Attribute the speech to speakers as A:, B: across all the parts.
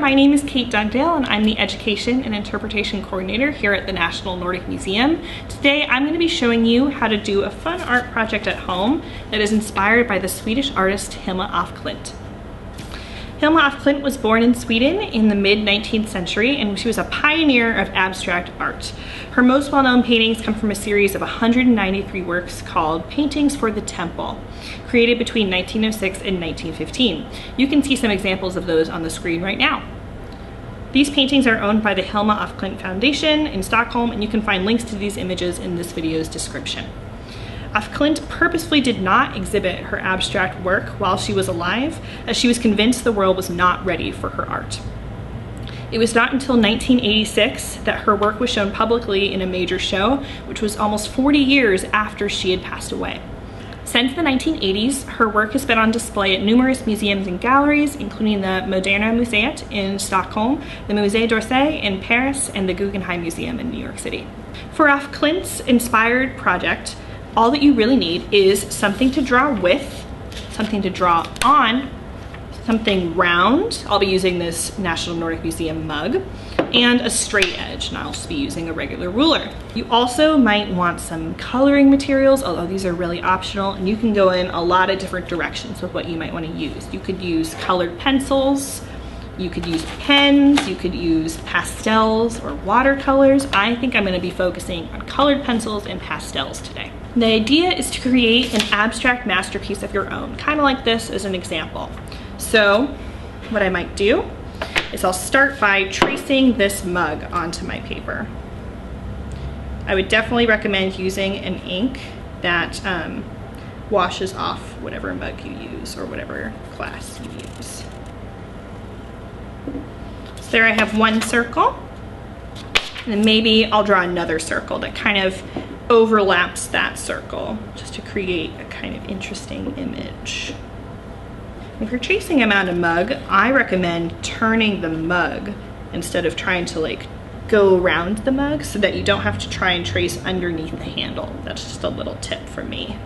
A: my name is Kate Dugdale and I'm the Education and Interpretation Coordinator here at the National Nordic Museum. Today I'm going to be showing you how to do a fun art project at home that is inspired by the Swedish artist Hilma af Klint. Hilma af Klint was born in Sweden in the mid-19th century, and she was a pioneer of abstract art. Her most well-known paintings come from a series of 193 works called Paintings for the Temple, created between 1906 and 1915. You can see some examples of those on the screen right now. These paintings are owned by the Hilma af Klint Foundation in Stockholm, and you can find links to these images in this video's description. Af Klint purposefully did not exhibit her abstract work while she was alive, as she was convinced the world was not ready for her art. It was not until 1986 that her work was shown publicly in a major show, which was almost 40 years after she had passed away. Since the 1980s, her work has been on display at numerous museums and galleries, including the Moderna Museet in Stockholm, the Musée d'Orsay in Paris, and the Guggenheim Museum in New York City. For Af Klint's inspired project, all that you really need is something to draw with, something to draw on, something round. I'll be using this National Nordic Museum mug, and a straight edge, and I'll just be using a regular ruler. You also might want some coloring materials, although these are really optional, and you can go in a lot of different directions with what you might want to use. You could use colored pencils, you could use pens, you could use pastels or watercolors. I think I'm going to be focusing on colored pencils and pastels today. The idea is to create an abstract masterpiece of your own, kind of like this as an example. So what I might do is I'll start by tracing this mug onto my paper. I would definitely recommend using an ink that washes off whatever mug you use or whatever glass you use. So there I have one circle, and then maybe I'll draw another circle that kind of overlaps that circle just to create a kind of interesting image. If you're tracing them on a mug, I recommend turning the mug instead of trying to like go around the mug so that you don't have to try and trace underneath the handle. That's just a little tip from me.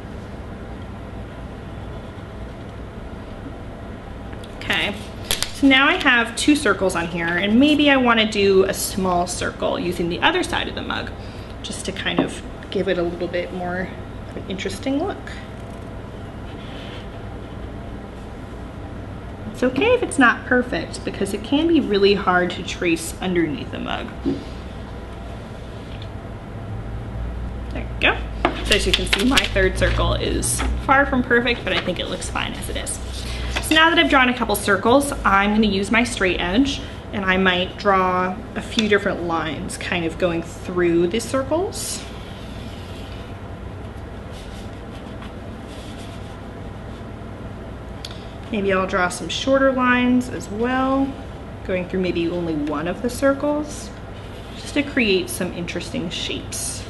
A: Okay, so now I have two circles on here, and maybe I want to do a small circle using the other side of the mug just to kind of give it a little bit more of an interesting look. It's okay if it's not perfect because it can be really hard to trace underneath the mug. There you go. So as you can see, my third circle is far from perfect, but I think it looks fine as it is. So now that I've drawn a couple circles, I'm going to use my straight edge, and I might draw a few different lines kind of going through the circles. Maybe I'll draw some shorter lines as well, going through maybe only one of the circles, just to create some interesting shapes.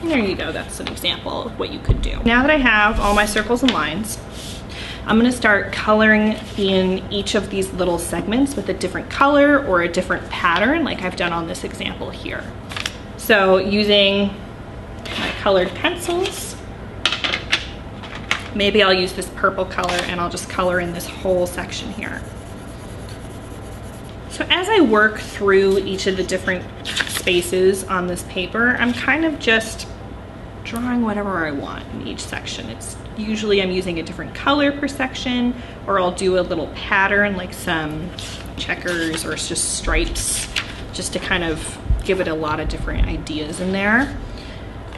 A: And there you go, that's an example of what you could do. Now that I have all my circles and lines, I'm gonna start coloring in each of these little segments with a different color or a different pattern, like I've done on this example here. So using my colored pencils, maybe I'll use this purple color and I'll just color in this whole section here. So as I work through each of the different spaces on this paper, I'm kind of just drawing whatever I want in each section. It's usually I'm using a different color per section, or I'll do a little pattern like some checkers or it's just stripes, just to kind of give it a lot of different ideas in there.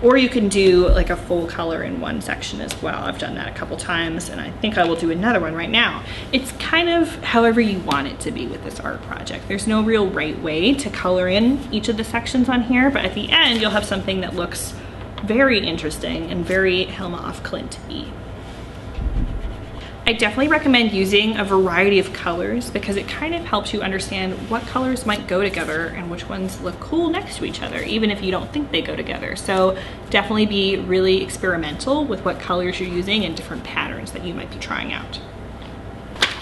A: Or you can do like a full color in one section as well. I've done that a couple times, and I think I will do another one right now. It's kind of however you want it to be with this art project. There's no real right way to color in each of the sections on here, but at the end you'll have something that looks very interesting and very Hilma af Klint-y. I definitely recommend using a variety of colors because it kind of helps you understand what colors might go together and which ones look cool next to each other, even if you don't think they go together. So definitely be really experimental with what colors you're using and different patterns that you might be trying out.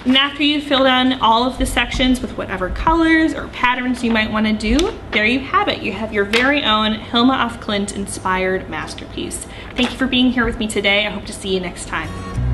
A: And after you've filled in all of the sections with whatever colors or patterns you might want to do, there you have it. You have your very own Hilma af Klint inspired masterpiece. Thank you for being here with me today. I hope to see you next time.